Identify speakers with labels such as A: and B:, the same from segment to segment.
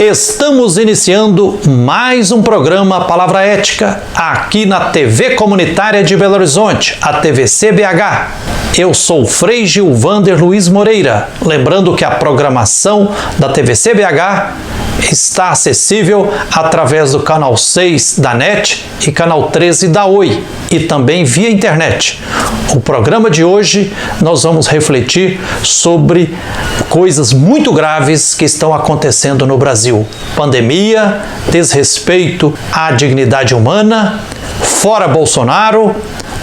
A: Estamos iniciando mais um programa Palavra Ética aqui na TV Comunitária de Belo Horizonte, a TVC-BH. Eu sou o Frei Gilvander Luiz Moreira, lembrando que a programação da TVC-BH está acessível através do canal 6 da NET e canal 13 da Oi, e também via internet. O programa de hoje nós vamos refletir sobre coisas muito graves que estão acontecendo no Brasil. Pandemia, desrespeito à dignidade humana, fora Bolsonaro,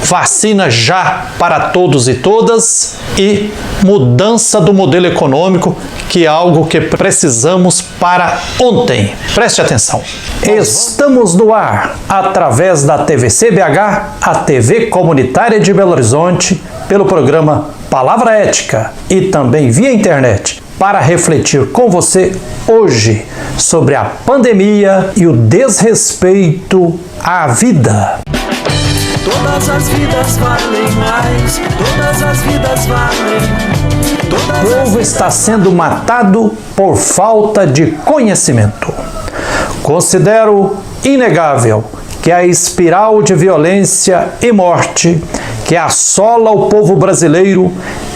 A: vacina já para todos e todas e mudança do modelo econômico, que é algo que precisamos para ontem. Preste atenção. Estamos no ar através da TVC-BH, a TV Comunitária de Belo Horizonte, pelo programa Palavra Ética e também via internet, para refletir com você hoje sobre a pandemia e o desrespeito à vida.
B: Todas as vidas valem mais, todas as vidas valem.
A: O povo está sendo matado por falta de conhecimento. Considero inegável que a espiral de violência e morte que assola o povo brasileiro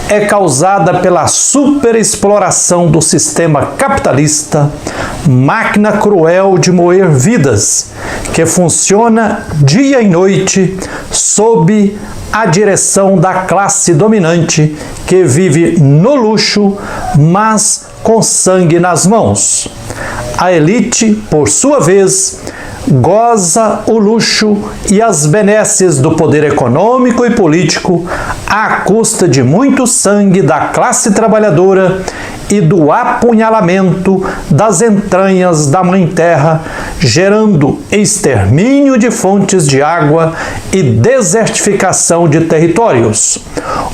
A: é causada pela superexploração do sistema capitalista, máquina cruel de moer vidas, que funciona dia e noite sob a direção da classe dominante que vive no luxo, mas com sangue nas mãos. A elite, por sua vez, goza o luxo e as benesses do poder econômico e político à custa de muito sangue da classe trabalhadora e do apunhalamento das entranhas da Mãe Terra, gerando extermínio de fontes de água e desertificação de territórios.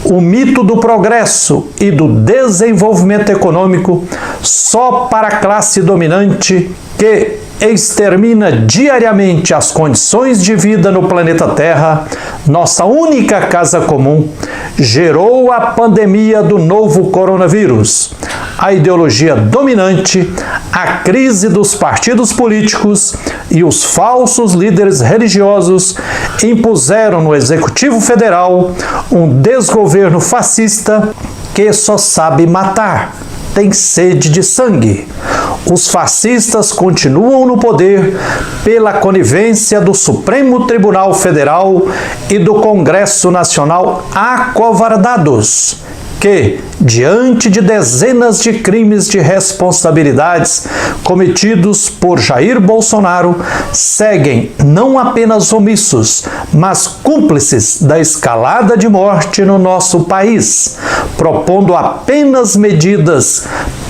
A: O mito do progresso e do desenvolvimento econômico só para a classe dominante que extermina diariamente as condições de vida no planeta Terra, nossa única casa comum, gerou a pandemia do novo coronavírus. A ideologia dominante, a crise dos partidos políticos e os falsos líderes religiosos impuseram no Executivo Federal um desgoverno fascista que só sabe matar, tem sede de sangue. Os fascistas continuam no poder pela conivência do Supremo Tribunal Federal e do Congresso Nacional acovardados, que, diante de dezenas de crimes de responsabilidades cometidos por Jair Bolsonaro, seguem não apenas omissos, mas cúmplices da escalada de morte no nosso país, propondo apenas medidas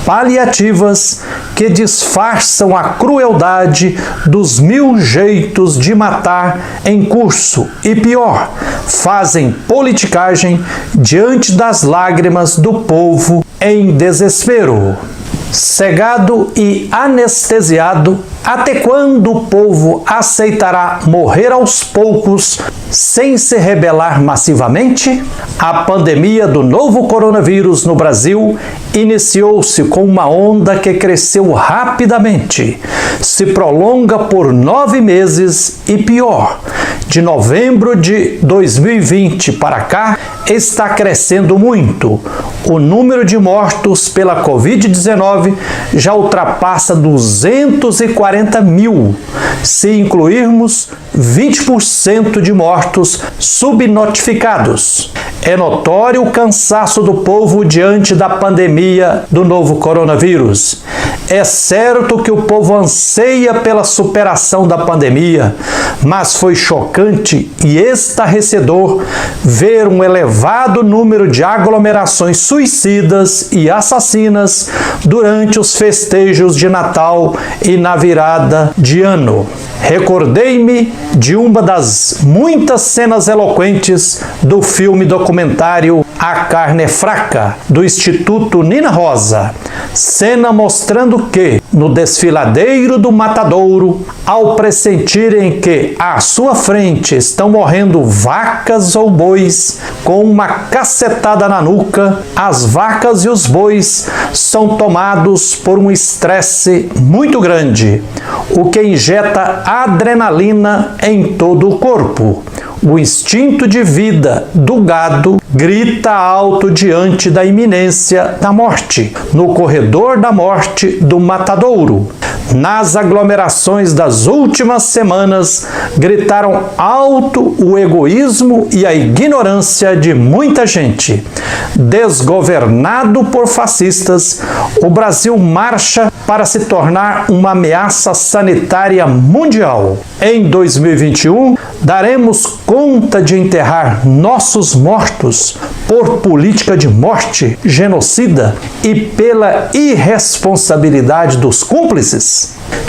A: paliativas que disfarçam a crueldade dos mil jeitos de matar em curso e, pior, fazem politicagem diante das lágrimas do povo em desespero. Cegado e anestesiado, até quando o povo aceitará morrer aos poucos sem se rebelar massivamente? A pandemia do novo coronavírus no Brasil iniciou-se com uma onda que cresceu rapidamente, se prolonga por 9 meses e pior, de novembro de 2020 para cá, está crescendo muito. O número de mortos pela Covid-19 já ultrapassa 240 mil, se incluirmos 20% de mortos subnotificados. É notório o cansaço do povo diante da pandemia do novo coronavírus. É certo que o povo anseia pela superação da pandemia, mas foi chocante e estarrecedor ver um elevado número de aglomerações suicidas e assassinas durante os festejos de Natal e na virada de ano. Recordei-me de uma das muitas cenas eloquentes do filme documentário A Carne é Fraca, do Instituto Nina Rosa. Cena mostrando que, no desfiladeiro do matadouro, ao pressentirem que à sua frente estão morrendo vacas ou bois, com uma cacetada na nuca, as vacas e os bois são tomados por um estresse muito grande, o que injeta adrenalina em todo o corpo. O instinto de vida do gado grita alto diante da iminência da morte, no corredor da morte do matadouro. Nas aglomerações das últimas semanas, gritaram alto o egoísmo e a ignorância de muita gente. Desgovernado por fascistas, o Brasil marcha para se tornar uma ameaça sanitária mundial. Em 2021, daremos conta de enterrar nossos mortos por política de morte, genocida e pela irresponsabilidade dos cúmplices?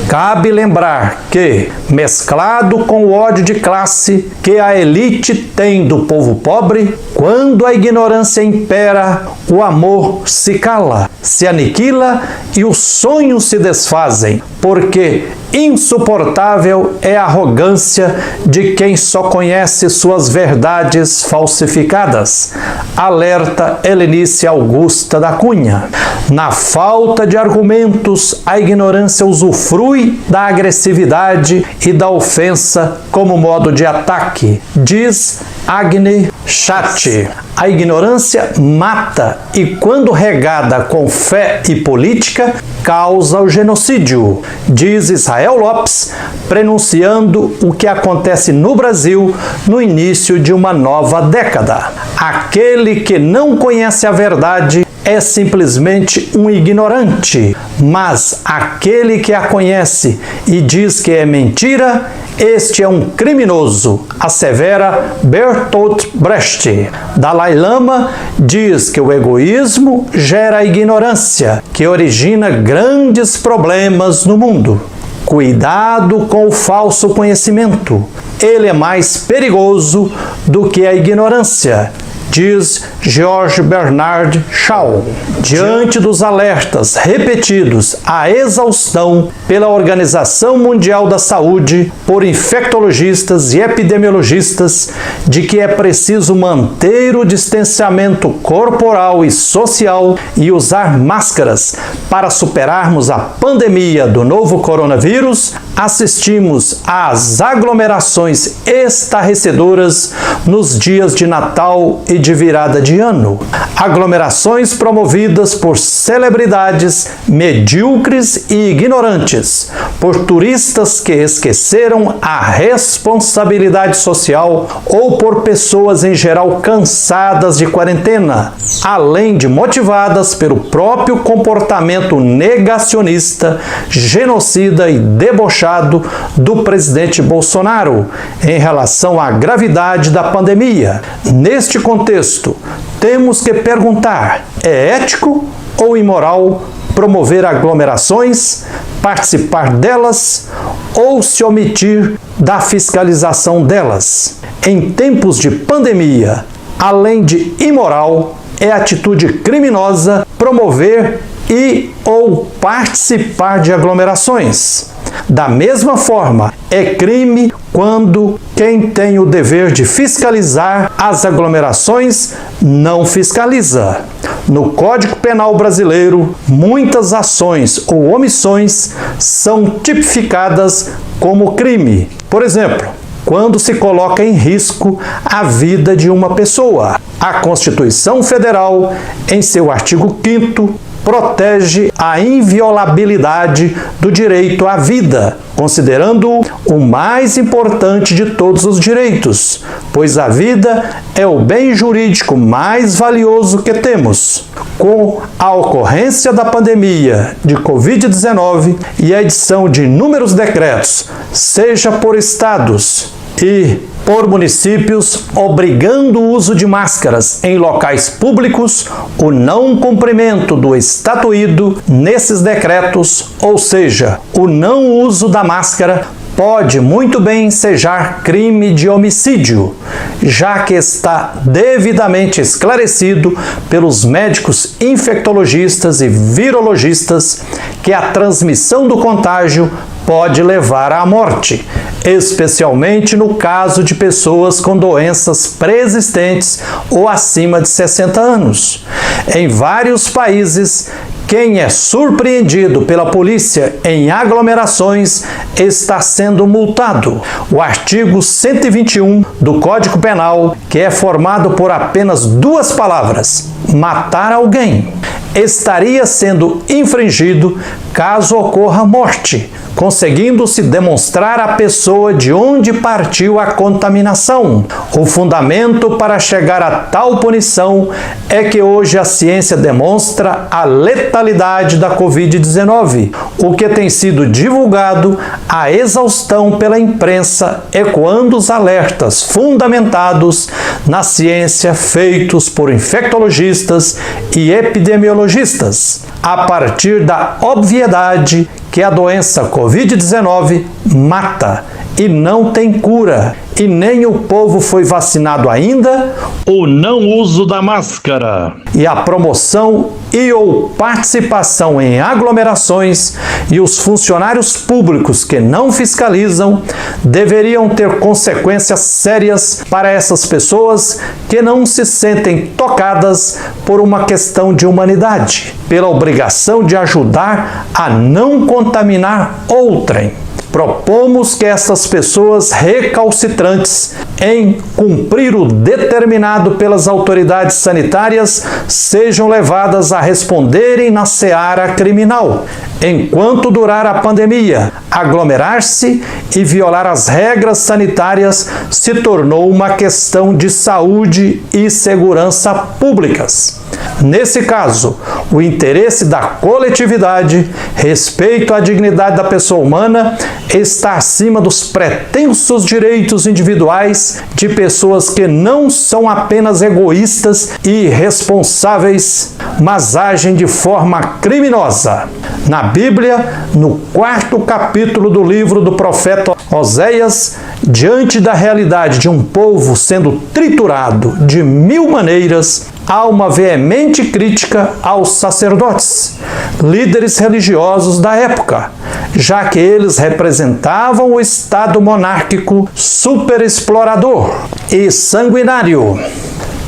A: Cabe lembrar que, mesclado com o ódio de classe que a elite tem do povo pobre, quando a ignorância impera, o amor se cala, se aniquila e os sonhos se desfazem, porque insuportável é a arrogância de quem só conhece suas verdades falsificadas. Alerta Helenice Augusta da Cunha. Na falta de argumentos, a ignorância usufrui da agressividade e da ofensa como modo de ataque, diz Agni Chat. A ignorância mata e, quando regada com fé e política, causa o genocídio, diz Israel Lopes, prenunciando o que acontece no Brasil no início de uma nova década. Aquele que não conhece a verdade é simplesmente um ignorante, mas aquele que a conhece e diz que é mentira, este é um criminoso, assevera Bertolt Brecht. Dalai Lama diz que o egoísmo gera ignorância, que origina grandes problemas no mundo. Cuidado com o falso conhecimento. Ele é mais perigoso do que a ignorância, diz George Bernard Shaw. Diante dos alertas repetidos à exaustão pela Organização Mundial da Saúde, por infectologistas e epidemiologistas, de que é preciso manter o distanciamento corporal e social e usar máscaras para superarmos a pandemia do novo coronavírus, assistimos às aglomerações estarrecedoras nos dias de Natal e de virada de ano. Aglomerações promovidas por celebridades medíocres e ignorantes, por turistas que esqueceram a responsabilidade social ou por pessoas em geral cansadas de quarentena, além de motivadas pelo próprio comportamento negacionista, genocida e debochado do presidente Bolsonaro em relação à gravidade da pandemia. Neste contexto, temos que perguntar: é ético ou imoral promover aglomerações, participar delas ou se omitir da fiscalização delas? Em tempos de pandemia, além de imoral, é atitude criminosa promover e ou participar de aglomerações. Da mesma forma, é crime quando quem tem o dever de fiscalizar as aglomerações não fiscaliza. No Código Penal brasileiro, muitas ações ou omissões são tipificadas como crime. Por exemplo, quando se coloca em risco a vida de uma pessoa. A Constituição Federal, em seu artigo 5º, protege a inviolabilidade do direito à vida, considerando-o o mais importante de todos os direitos, pois a vida é o bem jurídico mais valioso que temos. Com a ocorrência da pandemia de Covid-19 e a edição de inúmeros decretos, seja por estados e por municípios, obrigando o uso de máscaras em locais públicos, o não cumprimento do estatuído nesses decretos, ou seja, o não uso da máscara, pode muito bem ensejar crime de homicídio, já que está devidamente esclarecido pelos médicos infectologistas e virologistas que a transmissão do contágio pode levar à morte, especialmente no caso de pessoas com doenças pré-existentes ou acima de 60 anos. Em vários países, quem é surpreendido pela polícia em aglomerações está sendo multado. O artigo 121 do Código Penal, que é formado por apenas duas palavras, matar alguém, estaria sendo infringido caso ocorra morte, conseguindo-se demonstrar a pessoa de onde partiu a contaminação. O fundamento para chegar a tal punição é que hoje a ciência demonstra a letalidade da Covid-19, o que tem sido divulgado à exaustão pela imprensa, ecoando os alertas fundamentados na ciência feitos por infectologistas e epidemiologistas, a partir da obviedade que a doença Covid-19 mata e não tem cura, e nem o povo foi vacinado ainda,
C: o não uso da máscara
A: e a promoção e ou participação em aglomerações e os funcionários públicos que não fiscalizam deveriam ter consequências sérias para essas pessoas que não se sentem tocadas por uma questão de humanidade, pela obrigação de ajudar a não contaminar outrem. Propomos que essas pessoas recalcitrantes em cumprir o determinado pelas autoridades sanitárias sejam levadas a responderem na seara criminal. Enquanto durar a pandemia, aglomerar-se e violar as regras sanitárias se tornou uma questão de saúde e segurança públicas. Nesse caso, o interesse da coletividade, respeito à dignidade da pessoa humana, está acima dos pretensos direitos individuais de pessoas que não são apenas egoístas e irresponsáveis, mas agem de forma criminosa. Na Bíblia, no 4º capítulo do livro do profeta Oséias, diante da realidade de um povo sendo triturado de 1000 maneiras, há uma veemente crítica aos sacerdotes, líderes religiosos da época, já que eles representavam o Estado monárquico superexplorador e sanguinário.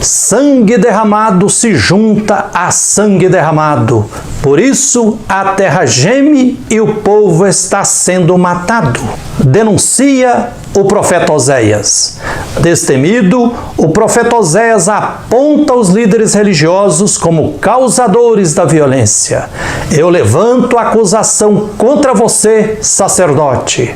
A: Sangue derramado se junta a sangue derramado. Por isso, a terra geme e o povo está sendo matado. Denuncia o profeta Oséias. Destemido, o profeta Oséias aponta os líderes religiosos como causadores da violência. Eu levanto a acusação contra você, sacerdote.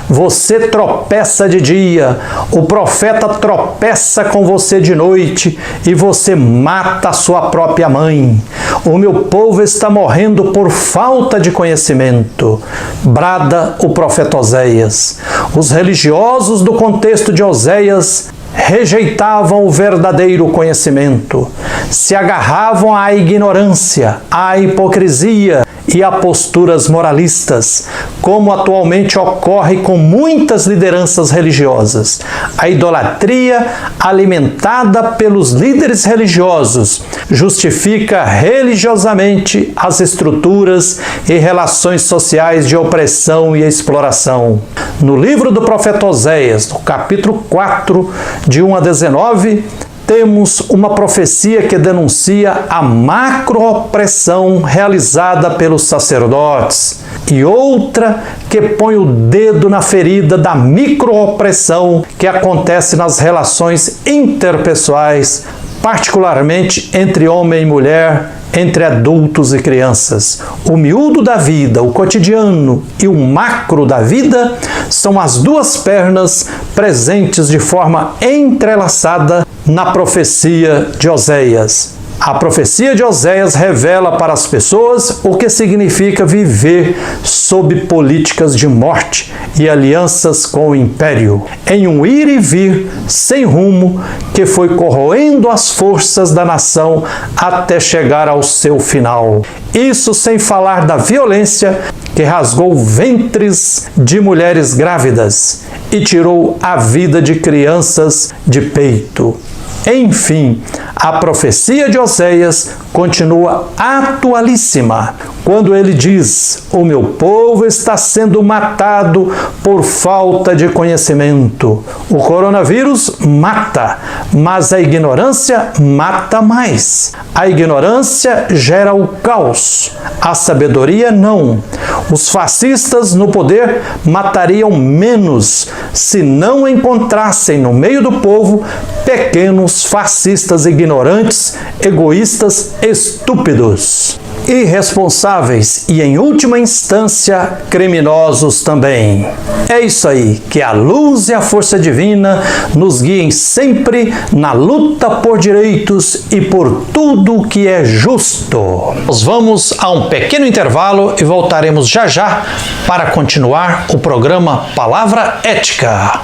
A: Você tropeça de dia, o profeta tropeça com você de noite e você mata a sua própria mãe. O meu povo está morrendo por falta de conhecimento, brada o profeta Oséias. Os religiosos do contexto de Oséias rejeitavam o verdadeiro conhecimento, se agarravam à ignorância, à hipocrisia e a posturas moralistas, como atualmente ocorre com muitas lideranças religiosas. A idolatria alimentada pelos líderes religiosos justifica religiosamente as estruturas e relações sociais de opressão e exploração. No livro do profeta Oséias, no capítulo 4, de 1 a 19, temos uma profecia que denuncia a macro-opressão realizada pelos sacerdotes e outra que põe o dedo na ferida da micro-opressão que acontece nas relações interpessoais, particularmente entre homem e mulher, entre adultos e crianças. O miúdo da vida, o cotidiano e o macro da vida são as duas pernas presentes de forma entrelaçada na profecia de Oséias. A profecia de Oséias revela para as pessoas o que significa viver sob políticas de morte e alianças com o império, em um ir e vir sem rumo que foi corroendo as forças da nação até chegar ao seu final. Isso sem falar da violência que rasgou ventres de mulheres grávidas e tirou a vida de crianças de peito. Enfim, a profecia de Oséias continua atualíssima quando ele diz: o meu povo está sendo matado por falta de conhecimento. O coronavírus mata, mas a ignorância mata mais. A ignorância gera o caos, a sabedoria não. Os fascistas no poder matariam menos se não encontrassem no meio do povo pequenos fascistas ignorantes, egoístas, estúpidos, irresponsáveis e, em última instância, criminosos também. É isso aí, que a luz e a força divina nos guiem sempre na luta por direitos e por tudo que é justo. Nós vamos a um pequeno intervalo e voltaremos já já para continuar o programa Palavra Ética.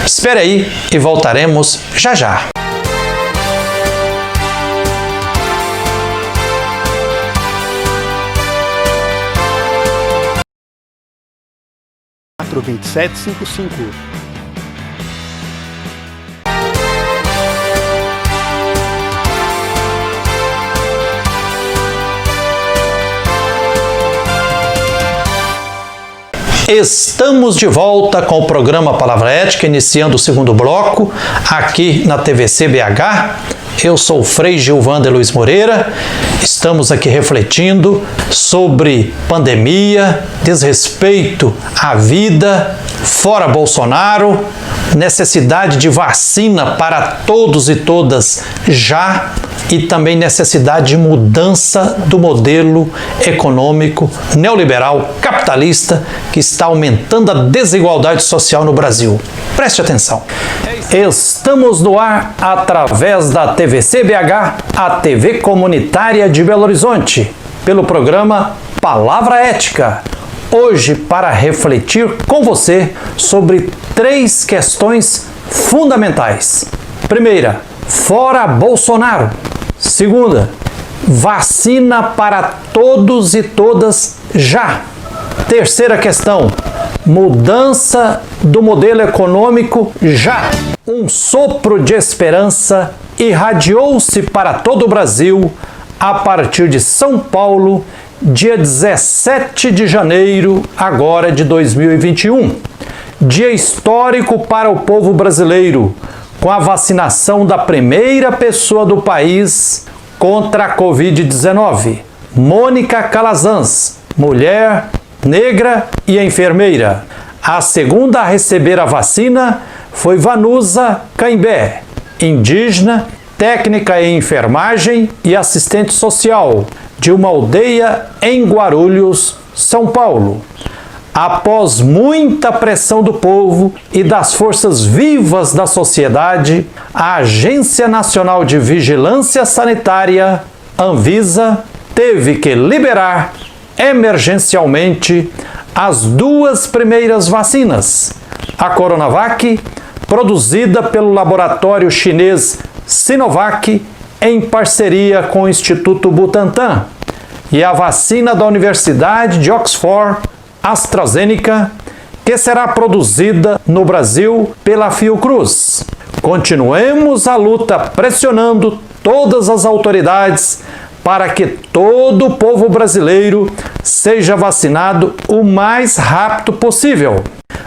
A: Espere aí e voltaremos já já.
D: Quatro 2755.
A: Estamos de volta com o programa Palavra Ética, iniciando o segundo bloco, aqui na TVC BH. Eu sou o Frei Gilvander Luiz Moreira. Estamos aqui refletindo sobre pandemia, desrespeito à vida, fora Bolsonaro, necessidade de vacina para todos e todas já, e também necessidade de mudança do modelo econômico neoliberal capitalista que está aumentando a desigualdade social no Brasil. Preste atenção. Estamos no ar através da TVC BH, a TV comunitária de Belo Horizonte, pelo programa Palavra Ética. Hoje, para refletir com você sobre 3 questões fundamentais. Primeira, fora Bolsonaro. Segunda, vacina para todos e todas já. Terceira questão, mudança do modelo econômico já. Um sopro de esperança irradiou-se para todo o Brasil a partir de São Paulo, dia 17 de janeiro agora de 2021. Dia histórico para o povo brasileiro, com a vacinação da primeira pessoa do país contra a Covid-19, Mônica Calazans, mulher, negra e enfermeira. A segunda a receber a vacina foi Vanusa Caimbé, indígena, técnica em enfermagem e assistente social, de uma aldeia em Guarulhos, São Paulo. Após muita pressão do povo e das forças vivas da sociedade, a Agência Nacional de Vigilância Sanitária, Anvisa, teve que liberar emergencialmente as 2 primeiras vacinas, a Coronavac, produzida pelo laboratório chinês Sinovac em parceria com o Instituto Butantan, e a vacina da Universidade de Oxford, AstraZeneca, que será produzida no Brasil pela Fiocruz. Continuemos a luta pressionando todas as autoridades para que todo o povo brasileiro seja vacinado o mais rápido possível.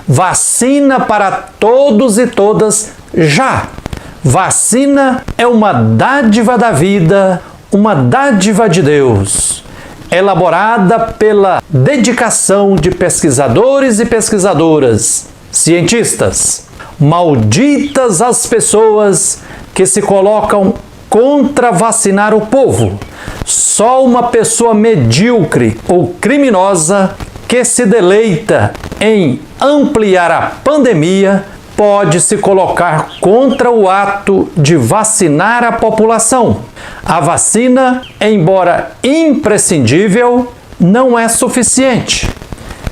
A: Vacina para todos e todas já. Vacina é uma dádiva da vida, uma dádiva de Deus, elaborada pela dedicação de pesquisadores e pesquisadoras, cientistas. Malditas as pessoas que se colocam contra vacinar o povo. Só uma pessoa medíocre ou criminosa que se deleita em ampliar a pandemia pode se colocar contra o ato de vacinar a população. A vacina, embora imprescindível, não é suficiente.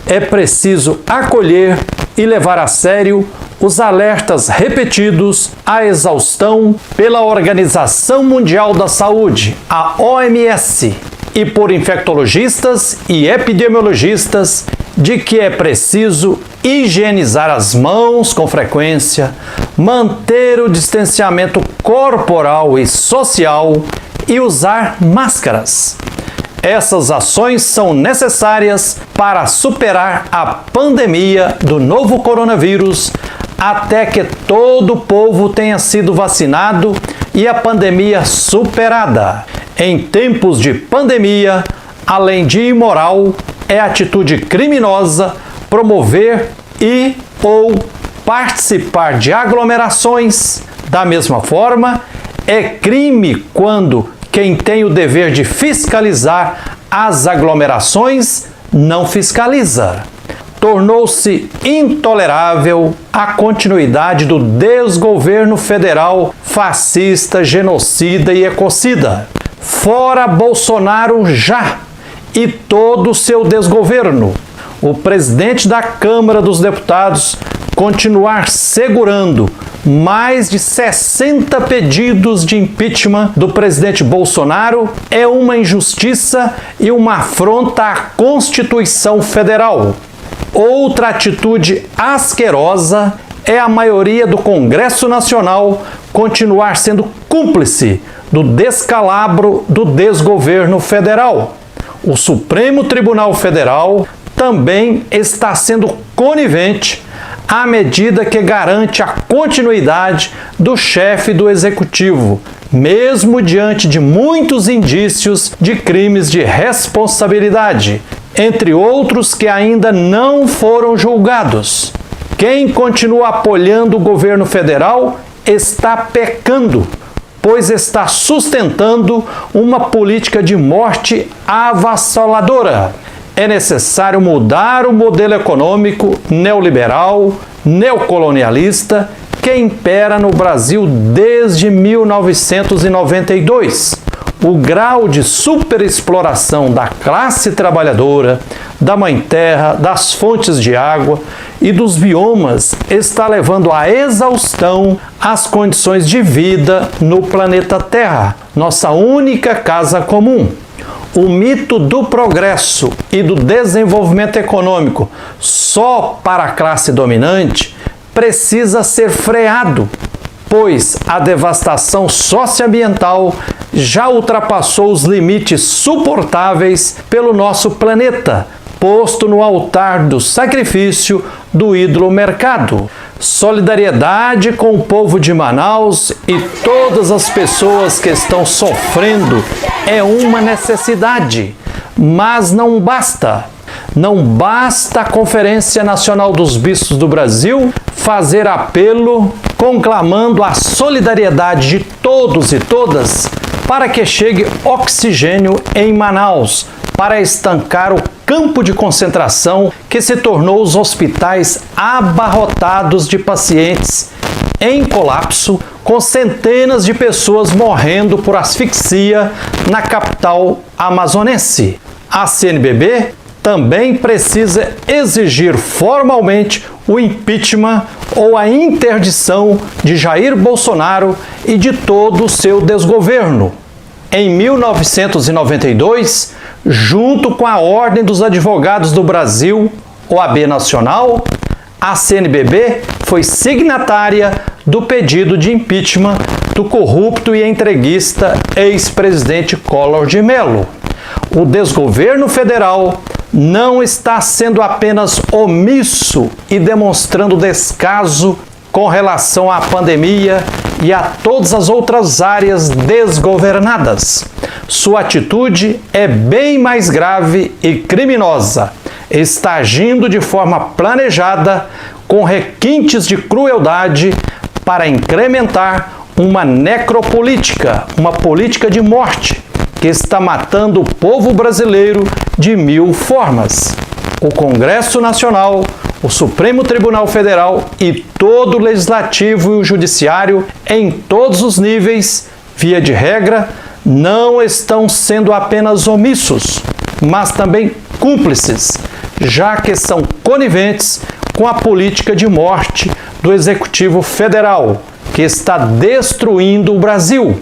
A: É preciso acolher e levar a sério os alertas repetidos à exaustão pela Organização Mundial da Saúde, a OMS, e por infectologistas e epidemiologistas de que é preciso higienizar as mãos com frequência, manter o distanciamento corporal e social e usar máscaras. Essas ações são necessárias para superar a pandemia do novo coronavírus até que todo o povo tenha sido vacinado e a pandemia superada. Em tempos de pandemia, além de imoral, é atitude criminosa promover ou participar de aglomerações. Da mesma forma, é crime quando quem tem o dever de fiscalizar as aglomerações não fiscaliza. Tornou-se intolerável a continuidade do desgoverno federal fascista, genocida e ecocida. Fora Bolsonaro já e todo o seu desgoverno. O presidente da Câmara dos Deputados continuar segurando mais de 60 pedidos de impeachment do presidente Bolsonaro é uma injustiça e uma afronta à Constituição Federal. Outra atitude asquerosa é a maioria do Congresso Nacional continuar sendo cúmplice do descalabro do desgoverno federal. O Supremo Tribunal Federal também está sendo conivente à medida que garante a continuidade do chefe do Executivo, mesmo diante de muitos indícios de crimes de responsabilidade, entre outros que ainda não foram julgados. Quem continua apoiando o governo federal está pecando, pois está sustentando uma política de morte avassaladora. É necessário mudar o modelo econômico neoliberal, neocolonialista, que impera no Brasil desde 1992. O grau de superexploração da classe trabalhadora, da mãe terra, das fontes de água e dos biomas está levando à exaustão as condições de vida no planeta Terra, nossa única casa comum. O mito do progresso e do desenvolvimento econômico só para a classe dominante precisa ser freado, pois a devastação socioambiental já ultrapassou os limites suportáveis pelo nosso planeta, posto no altar do sacrifício do ídolo mercado. Solidariedade com o povo de Manaus e todas as pessoas que estão sofrendo é uma necessidade, mas não basta. Não basta a Conferência Nacional dos Bispos do Brasil fazer apelo conclamando a solidariedade de todos e todas para que chegue oxigênio em Manaus, para estancar o campo de concentração que se tornou os hospitais abarrotados de pacientes em colapso, com centenas de pessoas morrendo por asfixia na capital amazonense. A CNBB também precisa exigir formalmente o impeachment ou a interdição de Jair Bolsonaro e de todo o seu desgoverno. Em 1992, junto com a Ordem dos Advogados do Brasil, OAB Nacional, a CNBB foi signatária do pedido de impeachment do corrupto e entreguista ex-presidente Collor de Mello. O desgoverno federal não está sendo apenas omisso e demonstrando descaso com relação à pandemia e a todas as outras áreas desgovernadas. Sua atitude é bem mais grave e criminosa. Está agindo de forma planejada, com requintes de crueldade, para incrementar uma necropolítica, uma política de morte, que está matando o povo brasileiro de 1000 formas. O Congresso Nacional, o Supremo Tribunal Federal e todo o Legislativo e o Judiciário, em todos os níveis, via de regra, não estão sendo apenas omissos, mas também cúmplices, já que são coniventes com a política de morte do Executivo Federal, que está destruindo o Brasil.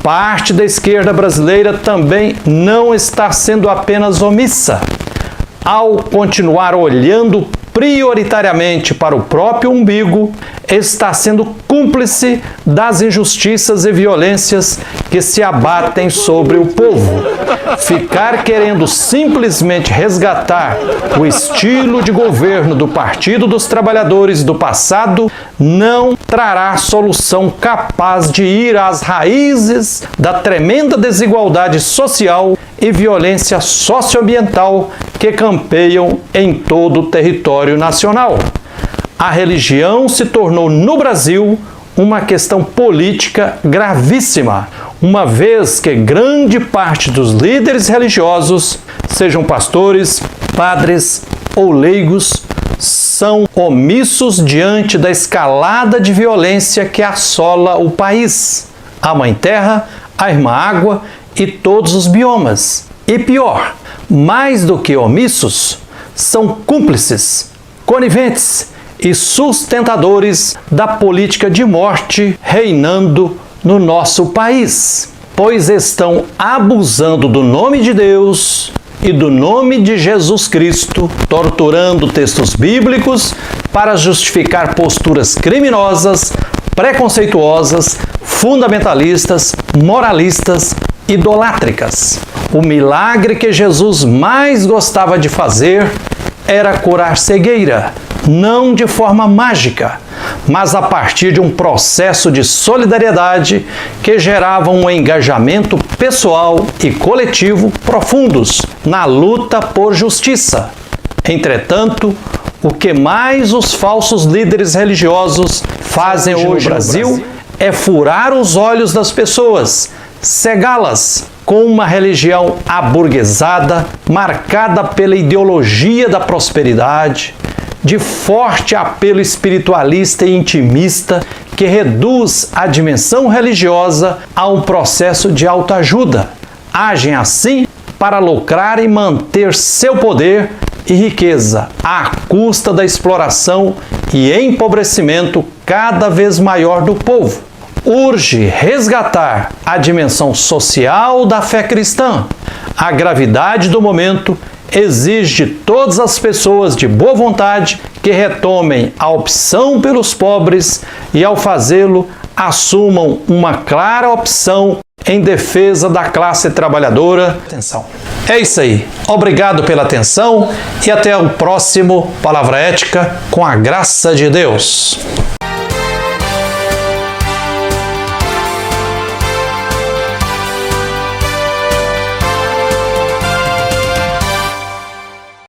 A: Parte da esquerda brasileira também não está sendo apenas omissa. Ao continuar olhando prioritariamente para o próprio umbigo, está sendo cúmplice das injustiças e violências que se abatem sobre o povo. Ficar querendo simplesmente resgatar o estilo de governo do Partido dos Trabalhadores do passado não trará solução capaz de ir às raízes da tremenda desigualdade social e violência socioambiental que campeiam em todo o território nacional. A religião se tornou no Brasil uma questão política gravíssima, uma vez que grande parte dos líderes religiosos, sejam pastores, padres ou leigos, são omissos diante da escalada de violência que assola o país, a Mãe Terra, a Irmã Água e todos os biomas. E pior, mais do que omissos, são cúmplices, coniventes e sustentadores da política de morte reinando no nosso país, pois estão abusando do nome de Deus e do nome de Jesus Cristo, torturando textos bíblicos para justificar posturas criminosas, preconceituosas, fundamentalistas, moralistas, idolátricas. O milagre que Jesus mais gostava de fazer era curar cegueira, não de forma mágica, mas a partir de um processo de solidariedade que gerava um engajamento pessoal e coletivo profundos na luta por justiça. Entretanto, o que mais os falsos líderes religiosos fazem hoje no Brasil é furar os olhos das pessoas, cegá-las com uma religião aburguesada, marcada pela ideologia da prosperidade, de forte apelo espiritualista e intimista que reduz a dimensão religiosa a um processo de autoajuda. Agem assim para lucrar e manter seu poder e riqueza à custa da exploração e empobrecimento cada vez maior do povo. Urge resgatar a dimensão social da fé cristã. A gravidade do momento exige de todas as pessoas de boa vontade que retomem a opção pelos pobres e, ao fazê-lo, assumam uma clara opção em defesa da classe trabalhadora. Atenção. É isso aí. Obrigado pela atenção e até o próximo Palavra Ética com a graça de Deus.